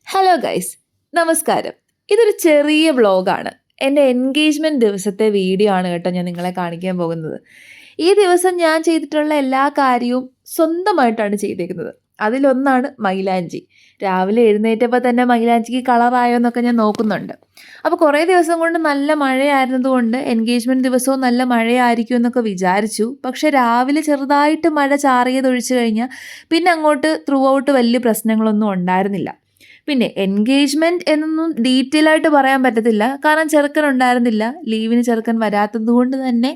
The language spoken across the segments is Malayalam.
ഹലോ ഗൈസ്, നമസ്കാരം. ഇതൊരു ചെറിയ വ്ളോഗാണ്. എൻ്റെ എൻഗേജ്മെൻറ്റ് ദിവസത്തെ വീഡിയോ ആണ് കേട്ടോ ഞാൻ നിങ്ങളെ കാണിക്കാൻ പോകുന്നത്. ഈ ദിവസം ഞാൻ ചെയ്തിട്ടുള്ള എല്ലാ കാര്യവും സ്വന്തമായിട്ടാണ് ചെയ്തേക്കുന്നത്. അതിലൊന്നാണ് മൈലാഞ്ചി. രാവിലെ എഴുന്നേറ്റപ്പോൾ തന്നെ മൈലാഞ്ചിക്ക് കളറായോ എന്നൊക്കെ ഞാൻ നോക്കുന്നുണ്ട്. അപ്പോൾ കുറേ ദിവസം കൊണ്ട് നല്ല മഴയായിരുന്നതുകൊണ്ട് എൻഗേജ്മെൻറ്റ് ദിവസവും നല്ല മഴയായിരിക്കും എന്നൊക്കെ വിചാരിച്ചു. പക്ഷേ രാവിലെ ചെറുതായിട്ട് മഴ ചാറിയതൊഴിച്ച് കഴിഞ്ഞാൽ പിന്നെ അങ്ങോട്ട് ത്രൂ ഔട്ട് വലിയ പ്രശ്നങ്ങളൊന്നും ഉണ്ടായിരുന്നില്ല. പിന്നെ എൻഗേജ്മെൻറ്റ് എന്നൊന്നും ഡീറ്റെയിൽ ആയിട്ട് പറയാൻ പറ്റത്തില്ല, കാരണം ചെറുക്കൻ ഉണ്ടായിരുന്നില്ല. ലീവിന് ചെറുക്കൻ വരാത്തത് കൊണ്ട് തന്നെ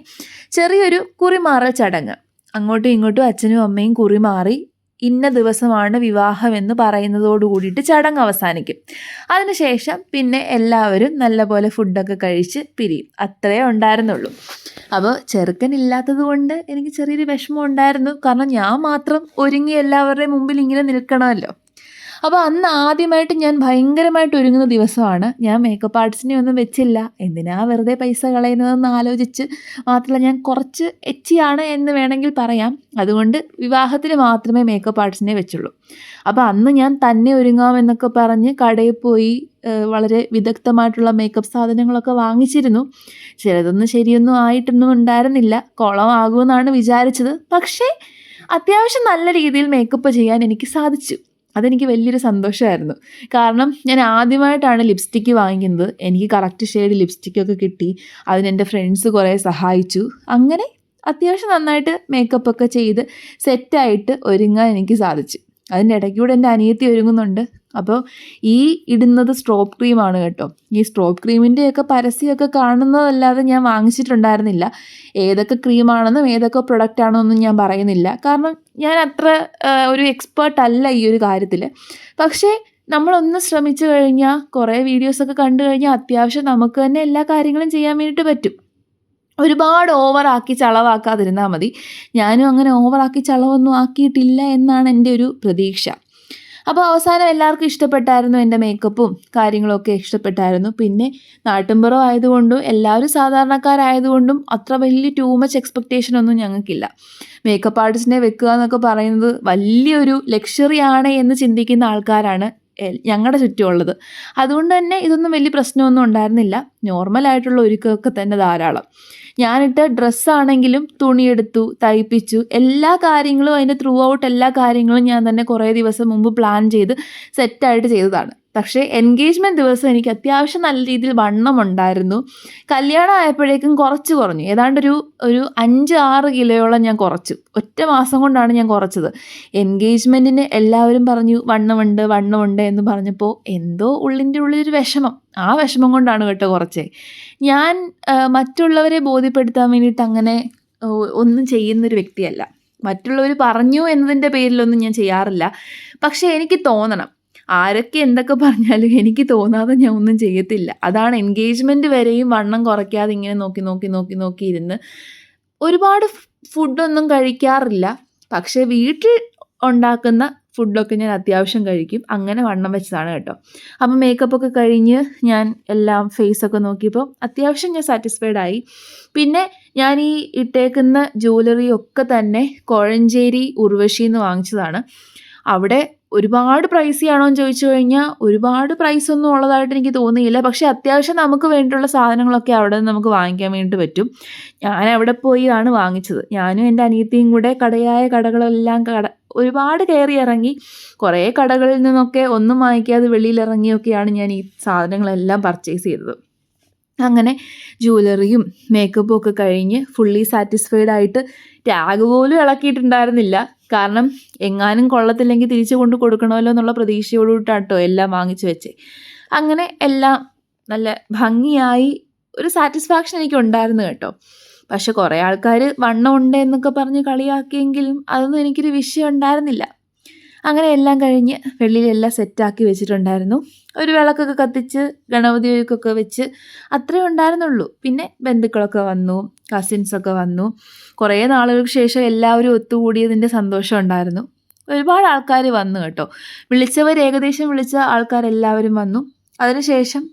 ചെറിയൊരു കുറിമാറൽ ചടങ്ങ്. അങ്ങോട്ടും ഇങ്ങോട്ടും അച്ഛനും അമ്മയും കുറിമാറി ഇന്ന ദിവസമാണ് വിവാഹം എന്ന് പറയുന്നതോട് കൂടിയിട്ട് ചടങ്ങ് അവസാനിക്കും. അതിനുശേഷം പിന്നെ എല്ലാവരും നല്ലപോലെ ഫുഡൊക്കെ കഴിച്ച് പിരിയും. അത്രയേ ഉണ്ടായിരുന്നുള്ളൂ. അപ്പോൾ ചെറുക്കൻ ഇല്ലാത്തത് കൊണ്ട് എനിക്ക് ചെറിയൊരു വിഷമം ഉണ്ടായിരുന്നു, കാരണം ഞാൻ മാത്രം ഒരുങ്ങി എല്ലാവരുടെയും മുമ്പിൽ ഇങ്ങനെ നിൽക്കണമല്ലോ. അപ്പോൾ അന്ന് ആദ്യമായിട്ട് ഞാൻ ഭയങ്കരമായിട്ട് ഒരുങ്ങുന്ന ദിവസമാണ്. ഞാൻ മേക്കപ്പ് ആർട്ടിസ്റ്റിനെ ഒന്നും വെച്ചില്ല, എന്തിനാ വെറുതെ പൈസ കളയുന്നതെന്ന് ആലോചിച്ച്. മാത്രമല്ല ഞാൻ കുറച്ച് എച്ചിയാണ് എന്ന് വേണമെങ്കിൽ പറയാം. അതുകൊണ്ട് വിവാഹത്തിന് മാത്രമേ മേക്കപ്പ് ആർട്ടിസ്റ്റിനെ വെച്ചുള്ളൂ. അപ്പോൾ അന്ന് ഞാൻ തന്നെ ഒരുങ്ങാമെന്നൊക്കെ പറഞ്ഞ് കടയിൽ പോയി വളരെ വിദഗ്ധമായിട്ടുള്ള മേക്കപ്പ് സാധനങ്ങളൊക്കെ വാങ്ങിച്ചിരുന്നു. ചിലതൊന്നും ശരിയൊന്നും ആയിട്ടൊന്നും ഉണ്ടായിരുന്നില്ല, കുളമാകുമെന്നാണ് വിചാരിച്ചത്. പക്ഷേ അത്യാവശ്യം നല്ല രീതിയിൽ മേക്കപ്പ് ചെയ്യാൻ എനിക്ക് സാധിച്ചു. അതെനിക്ക് വലിയൊരു സന്തോഷമായിരുന്നു. കാരണം ഞാൻ ആദ്യമായിട്ടാണ് ലിപ്സ്റ്റിക്ക് വാങ്ങിക്കുന്നത്. എനിക്ക് കറക്റ്റ് ഷെയ്ഡ് ലിപ്സ്റ്റിക്കൊക്കെ കിട്ടി. അതിനെൻ്റെ ഫ്രണ്ട്സ് കുറേ സഹായിച്ചു. അങ്ങനെ അത്യാവശ്യം നന്നായിട്ട് മേക്കപ്പൊക്കെ ചെയ്ത് സെറ്റായിട്ട് ഒരുങ്ങാൻ എനിക്ക് സാധിച്ചു. അതിൻ്റെ ഇടയ്ക്കൂടെ എൻ്റെ അനിയത്തി ഒരുങ്ങുന്നുണ്ട്. അപ്പോൾ ഈ ഇടുന്നത് സ്ട്രോപ്പ് ക്രീമാണ് കേട്ടോ. ഈ സ്ട്രോപ്പ് ക്രീമിൻ്റെയൊക്കെ പരസ്യമൊക്കെ കാണുന്നതല്ലാതെ ഞാൻ വാങ്ങിച്ചിട്ടുണ്ടായിരുന്നില്ല. ഏതൊക്കെ ക്രീമാണെന്നും ഏതൊക്കെ പ്രൊഡക്റ്റ് ആണെന്നും ഞാൻ പറയുന്നില്ല, കാരണം ഞാൻ അത്ര ഒരു എക്സ്പേർട്ട് അല്ല ഈ ഒരു കാര്യത്തിൽ. പക്ഷേ നമ്മളൊന്ന് ശ്രമിച്ചു കഴിഞ്ഞാൽ, കുറേ വീഡിയോസൊക്കെ കണ്ടു കഴിഞ്ഞാൽ അത്യാവശ്യം നമുക്ക് തന്നെ എല്ലാ കാര്യങ്ങളും ചെയ്യാൻ വേണ്ടിയിട്ട് പറ്റും. ഒരുപാട് ഓവറാക്കി ചളവാക്കാതിരുന്നാൽ മതി. ഞാനും അങ്ങനെ ഓവറാക്കി ചളവൊന്നും ആക്കിയിട്ടില്ല എന്നാണ് എൻ്റെ ഒരു പ്രതീക്ഷ. അപ്പോൾ അവസാനം എല്ലാവർക്കും ഇഷ്ടപ്പെട്ടായിരുന്നു, എൻ്റെ മേക്കപ്പും കാര്യങ്ങളൊക്കെ ഇഷ്ടപ്പെട്ടായിരുന്നു. പിന്നെ നാട്ടിൻപുറം ആയതുകൊണ്ടും എല്ലാവരും സാധാരണക്കാരായതുകൊണ്ടും അത്ര വലിയ ടൂ മച്ച് എക്സ്പെക്റ്റേഷൻ ഒന്നും ഞങ്ങൾക്കില്ല. മേക്കപ്പ് ആർട്ടിസ്റ്റിനെ വെക്കുക എന്നൊക്കെ പറയുന്നത് വലിയൊരു ലക്ഷറിയാണ് എന്ന് ചിന്തിക്കുന്ന ആൾക്കാരാണ് ഞങ്ങളുടെ ചുറ്റുമുള്ളത്. അതുകൊണ്ട് തന്നെ ഇതൊന്നും വലിയ പ്രശ്നമൊന്നും ഉണ്ടായിരുന്നില്ല. നോർമലായിട്ടുള്ള ഒരുക്കമൊക്കെ തന്നെ ധാരാളം. ഞാനിട്ട ഡ്രസ്സാണെങ്കിലും തുണിയെടുത്തു, തയ്പ്പിച്ചു, എല്ലാ കാര്യങ്ങളും അതിൻ്റെ ത്രൂ ഔട്ട് എല്ലാ കാര്യങ്ങളും ഞാൻ തന്നെ കുറേ ദിവസം മുമ്പ് പ്ലാൻ ചെയ്ത് സെറ്റായിട്ട് ചെയ്തതാണ്. പക്ഷേ എൻഗേജ്മെൻറ്റ് ദിവസം എനിക്ക് അത്യാവശ്യം നല്ല രീതിയിൽ വണ്ണം ഉണ്ടായിരുന്നു. കല്യാണം ആയപ്പോഴേക്കും കുറച്ച് കുറഞ്ഞു. ഏതാണ്ടൊരു 5-6 കിലോയോളം ഞാൻ കുറച്ചു. ഒറ്റ മാസം കൊണ്ടാണ് ഞാൻ കുറച്ചത്. എൻഗേജ്മെൻറ്റിന് എല്ലാവരും പറഞ്ഞു വണ്ണമുണ്ട് എന്ന് പറഞ്ഞപ്പോൾ എന്തോ ഉള്ളിൻ്റെ ഉള്ളിലൊരു വിഷമം. ആ വിഷമം കൊണ്ടാണ് കേട്ടോ കുറച്ചേ. ഞാൻ മറ്റുള്ളവരെ ബോധ്യപ്പെടുത്താൻ വേണ്ടിയിട്ട് അങ്ങനെ ഒന്നും ചെയ്യുന്നൊരു വ്യക്തിയല്ല. മറ്റുള്ളവർ പറഞ്ഞു എന്നതിൻ്റെ പേരിലൊന്നും ഞാൻ ചെയ്യാറില്ല. പക്ഷേ എനിക്ക് തോന്നണം, ആരൊക്കെ എന്തൊക്കെ പറഞ്ഞാലും എനിക്ക് തോന്നാതെ ഞാൻ ഒന്നും ചെയ്യത്തില്ല. അതാണ് എൻഗേജ്മെൻറ്റ് വരെയും വണ്ണം കുറയ്ക്കാതെ ഇങ്ങനെ നോക്കി ഇരുന്ന് ഒരുപാട് ഫുഡൊന്നും കഴിക്കാറില്ല. പക്ഷേ വീട്ടിൽ ഉണ്ടാക്കുന്ന ഫുഡൊക്കെ ഞാൻ അത്യാവശ്യം കഴിക്കും. അങ്ങനെ വണ്ണം വെച്ചതാണ് കേട്ടോ. അപ്പം മേക്കപ്പൊക്കെ കഴിഞ്ഞ് ഞാൻ എല്ലാം ഫേസൊക്കെ നോക്കിയപ്പോൾ അത്യാവശ്യം ഞാൻ സാറ്റിസ്ഫൈഡ് ആയി. പിന്നെ ഞാൻ ഈ ഇട്ടേക്കുന്ന ജ്വല്ലറി ഒക്കെ തന്നെ കോഴഞ്ചേരി ഉർവശിന്ന് വാങ്ങിച്ചതാണ്. അവിടെ ഒരുപാട് പ്രൈസി ആണോ എന്ന് ചോദിച്ചു കഴിഞ്ഞാൽ ഒരുപാട് പ്രൈസൊന്നും ഉള്ളതായിട്ട് എനിക്ക് തോന്നിയില്ല. പക്ഷേ അത്യാവശ്യം നമുക്ക് വേണ്ടിയിട്ടുള്ള സാധനങ്ങളൊക്കെ അവിടെ നിന്ന് നമുക്ക് വാങ്ങിക്കാൻ വേണ്ടിയിട്ട് പറ്റും. ഞാൻ അവിടെ പോയാണ് വാങ്ങിച്ചത്. ഞാനും എൻ്റെ അനിയത്തിയും കൂടെ കടകളെല്ലാം ഒരുപാട് കയറി ഇറങ്ങി. കുറേ കടകളിൽ നിന്നൊക്കെ ഒന്നും വാങ്ങിക്കാതെ വെളിയിലിറങ്ങിയൊക്കെയാണ് ഞാൻ ഈ സാധനങ്ങളെല്ലാം പർച്ചേസ് ചെയ്തത്. അങ്ങനെ ജ്വല്ലറിയും മേക്കപ്പും ഒക്കെ കഴിഞ്ഞ് ഫുള്ളി സാറ്റിസ്ഫൈഡ് ആയിട്ട് ടാഗ് പോലും ഇളക്കിയിട്ടുണ്ടായിരുന്നില്ല. കാരണം എങ്ങാനും കൊള്ളത്തില്ലെങ്കിൽ തിരിച്ചു കൊണ്ട് കൊടുക്കണമല്ലോ എന്നുള്ള പ്രതീക്ഷയോടുകൂട്ടാട്ടോ എല്ലാം വാങ്ങിച്ചു വെച്ചേ. അങ്ങനെ എല്ലാം നല്ല ഭംഗിയായി ഒരു സാറ്റിസ്ഫാക്ഷൻ എനിക്ക് ഉണ്ടായിരുന്നു കേട്ടോ. പക്ഷെ കുറേ ആൾക്കാർ വണ്ണം ഉണ്ട് എന്നൊക്കെ പറഞ്ഞ് കളിയാക്കിയെങ്കിലും അതൊന്നും എനിക്കൊരു വിഷയം ഉണ്ടായിരുന്നില്ല. അങ്ങനെ എല്ലാം കഴിഞ്ഞ് വെള്ളിയിലെല്ലാം സെറ്റാക്കി വെച്ചിട്ടുണ്ടായിരുന്നു. ഒരു വിളക്കൊക്കെ കത്തിച്ച് ഗണപതിയൊക്കെ വെച്ച് അത്രേ ഉണ്ടായിരുന്നുള്ളൂ. പിന്നെ ബന്ധുക്കളൊക്കെ വന്നു, കസിൻസൊക്കെ വന്നു. കുറേ നാളുകൾക്ക് ശേഷം എല്ലാവരും ഒത്തുകൂടിയതിൻ്റെ സന്തോഷം ഉണ്ടായിരുന്നു. ഒരുപാട് ആൾക്കാർ വന്നു കേട്ടോ. ഏകദേശം വിളിച്ച ആൾക്കാരെല്ലാവരും വന്നു. അതിനുശേഷം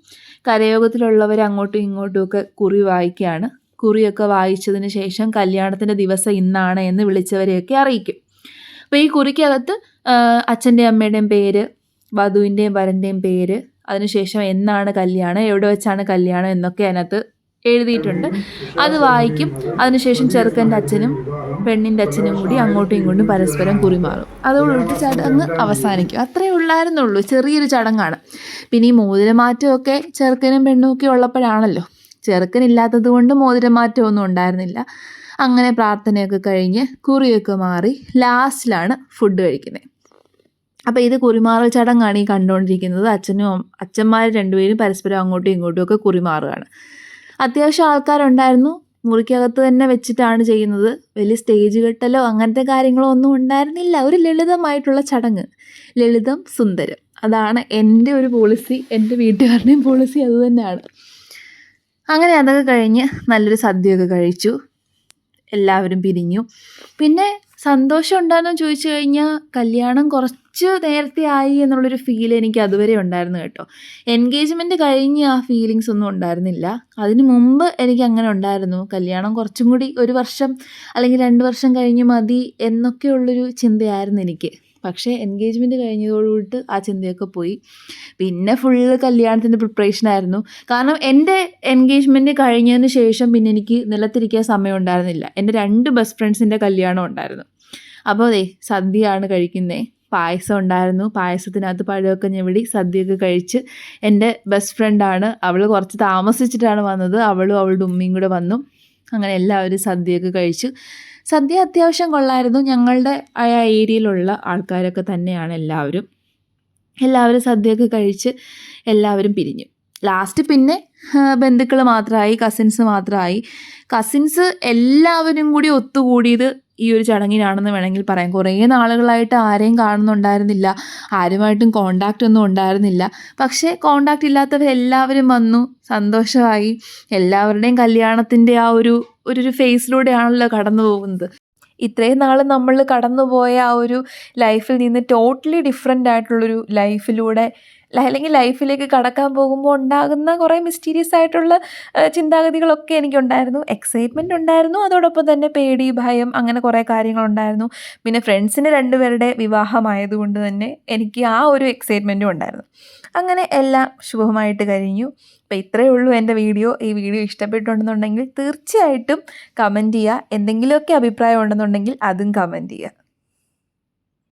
കരയോഗത്തിലുള്ളവർ അങ്ങോട്ടും ഇങ്ങോട്ടുമൊക്കെ കുറി വായിക്കുകയാണ്. കുറിയൊക്കെ വായിച്ചതിന് ശേഷം കല്യാണത്തിൻ്റെ ദിവസം ഇന്നാണ് എന്ന് വിളിച്ചവരെയൊക്കെ അറിയിക്കും. അപ്പോൾ ഈ കുറിക്കകത്ത് അച്ഛൻ്റെയും അമ്മയുടെയും പേര്, വധുവിൻ്റെയും വരൻ്റെയും പേര്, അതിനുശേഷം എന്നാണ് കല്യാണം, എവിടെ വെച്ചാണ് കല്യാണം എന്നൊക്കെ അതിനകത്ത് എഴുതിയിട്ടുണ്ട്. അത് വായിക്കും. അതിനുശേഷം ചെറുക്കൻ്റെ അച്ഛനും പെണ്ണിൻ്റെ അച്ഛനും കൂടി അങ്ങോട്ടും ഇങ്ങോട്ടും പരസ്പരം കുറിമാറും. അതോടുകൂടി ചടങ്ങ് അവസാനിക്കും. അത്രയേ ഉള്ളായിരുന്നുള്ളൂ. ചെറിയൊരു ചടങ്ങാണ്. പിന്നെ ഈ മോതിരമാറ്റമൊക്കെ ചെറുക്കനും പെണ്ണും ഒക്കെ ഉള്ളപ്പോഴാണല്ലോ. ചെറുക്കനില്ലാത്തത് കൊണ്ട് മോതിരമാറ്റമൊന്നും ഉണ്ടായിരുന്നില്ല. അങ്ങനെ പ്രാർത്ഥനയൊക്കെ കഴിഞ്ഞ് കുറിയൊക്കെ മാറി ലാസ്റ്റിലാണ് ഫുഡ് കഴിക്കുന്നത്. അപ്പോൾ ഇത് കുറിമാറൽ ചടങ്ങാണ് ഈ കണ്ടുകൊണ്ടിരിക്കുന്നത്. അച്ഛന്മാർ രണ്ടുപേരും പരസ്പരം അങ്ങോട്ടും ഇങ്ങോട്ടും ഒക്കെ കുറിമാറുകയാണ്. അത്യാവശ്യം ആൾക്കാരുണ്ടായിരുന്നു. മുറിക്കകത്ത് തന്നെ വെച്ചിട്ടാണ് ചെയ്യുന്നത്. വലിയ സ്റ്റേജ് കെട്ടലോ അങ്ങനത്തെ കാര്യങ്ങളോ ഒന്നും ഉണ്ടായിരുന്നില്ല. ഒരു ലളിതമായിട്ടുള്ള ചടങ്ങ്. ലളിതം സുന്ദരം. അതാണ് എൻ്റെ ഒരു പോളിസി. എൻ്റെ വീട്ടുകാരുടെയും പോളിസി അതുതന്നെയാണ്. അങ്ങനെ അതൊക്കെ കഴിഞ്ഞ് നല്ലൊരു സദ്യയൊക്കെ കഴിച്ചു. എല്ലാവരും പിരിഞ്ഞു. പിന്നെ സന്തോഷം ഉണ്ടായിരുന്നോ ചോദിച്ചു കഴിഞ്ഞാൽ കല്യാണം കുറച്ച് നേരത്തെ ആയി എന്നുള്ളൊരു ഫീൽ എനിക്ക് അതുവരെ ഉണ്ടായിരുന്നു കേട്ടോ. എൻഗേജ്മെൻറ്റ് കഴിഞ്ഞ് ആ ഫീലിങ്സ് ഒന്നും ഉണ്ടായിരുന്നില്ല. അതിന് മുമ്പ് എനിക്ക് അങ്ങനെ ഉണ്ടായിരുന്നു. കല്യാണം കുറച്ചും കൂടി 1 വർഷം അല്ലെങ്കിൽ 2 വർഷം കഴിഞ്ഞ് മതി എന്നൊക്കെയുള്ളൊരു ചിന്തയായിരുന്നു എനിക്ക്. പക്ഷേ എൻഗേജ്മെൻറ്റ് കഴിഞ്ഞതോടുകൂടി ആ ചിന്തയൊക്കെ പോയി. പിന്നെ ഫുള്ള് കല്യാണത്തിൻ്റെ പ്രിപ്പറേഷനായിരുന്നു. കാരണം എൻ്റെ എൻഗേജ്മെൻറ്റ് കഴിഞ്ഞതിന് ശേഷം പിന്നെ എനിക്ക് നിലത്തിരിക്കാൻ സമയം ഉണ്ടായിരുന്നില്ല. എൻ്റെ 2 ബെസ്റ്റ് ഫ്രണ്ട്സിൻ്റെ കല്യാണം ഉണ്ടായിരുന്നു. അപ്പോൾ സദ്യയാണ് കഴിക്കുന്നത്. പായസം ഉണ്ടായിരുന്നു. പായസത്തിനകത്ത് പഴമൊക്കെ ഞെവിടി സദ്യയൊക്കെ കഴിച്ച് എൻ്റെ ബെസ്റ്റ് ഫ്രണ്ടാണ്. അവൾ കുറച്ച് താമസിച്ചിട്ടാണ് വന്നത്. അവളും അവളുടെ ഉമ്മയും കൂടെ വന്നു. അങ്ങനെ എല്ലാവരും സദ്യയൊക്കെ കഴിച്ചു. സദ്യ അത്യാവശ്യം കൊള്ളായിരുന്നു. ഞങ്ങളുടെ ആ ഏരിയയിലുള്ള ആൾക്കാരൊക്കെ തന്നെയാണ് എല്ലാവരും സദ്യയൊക്കെ കഴിച്ച് എല്ലാവരും പിരിഞ്ഞു. ലാസ്റ്റ് പിന്നെ ബന്ധുക്കൾ മാത്രമായി, കസിൻസ് മാത്രമായി. കസിൻസ് എല്ലാവരും കൂടി ഒത്തുകൂടിയത് ഈ ഒരു ചടങ്ങിനാണെന്ന് വേണമെങ്കിൽ പറയാം. കുറേ നാളുകളായിട്ട് ആരെയും കാണുന്നുണ്ടായിരുന്നില്ല. ആരുമായിട്ടും കോണ്ടാക്റ്റ് ഒന്നും ഉണ്ടായിരുന്നില്ല. പക്ഷേ കോണ്ടാക്റ്റ് ഇല്ലാത്തവരെല്ലാവരും വന്നു. സന്തോഷമായി. എല്ലാവരുടെയും കല്യാണത്തിൻ്റെ ആ ഒരു ഫേസിലൂടെയാണല്ലോ കടന്നു പോകുന്നത്. ഇത്രയും നാൾ നമ്മൾ കടന്നുപോയ ആ ഒരു ലൈഫിൽ നിന്ന് ടോട്ടലി ഡിഫറെൻ്റ് ആയിട്ടുള്ളൊരു ലൈഫിലൂടെ അല്ലെങ്കിൽ ലൈഫിലേക്ക് കടക്കാൻ പോകുമ്പോൾ ഉണ്ടാകുന്ന കുറേ മിസ്റ്റീരിയസ് ആയിട്ടുള്ള ചിന്താഗതികളൊക്കെ എനിക്കുണ്ടായിരുന്നു. എക്സൈറ്റ്മെൻ്റ് ഉണ്ടായിരുന്നു. അതോടൊപ്പം തന്നെ പേടി, ഭയം, അങ്ങനെ കുറേ കാര്യങ്ങളുണ്ടായിരുന്നു. പിന്നെ ഫ്രണ്ട്സിന് 2 പേരുടെ വിവാഹമായതുകൊണ്ട് തന്നെ എനിക്ക് ആ ഒരു എക്സൈറ്റ്മെൻറ്റും ഉണ്ടായിരുന്നു. അങ്ങനെ എല്ലാം ശുഭമായിട്ട് കഴിഞ്ഞു. അപ്പോൾ ഇത്രയേ ഉള്ളൂ എൻ്റെ വീഡിയോ. ഈ വീഡിയോ ഇഷ്ടപ്പെട്ടുണ്ടെന്നുണ്ടെങ്കിൽ തീർച്ചയായിട്ടും കമൻറ്റ് ചെയ്യുക. എന്തെങ്കിലുമൊക്കെ അഭിപ്രായം ഉണ്ടെന്നുണ്ടെങ്കിൽ അതും കമൻറ്റ് ചെയ്യുക.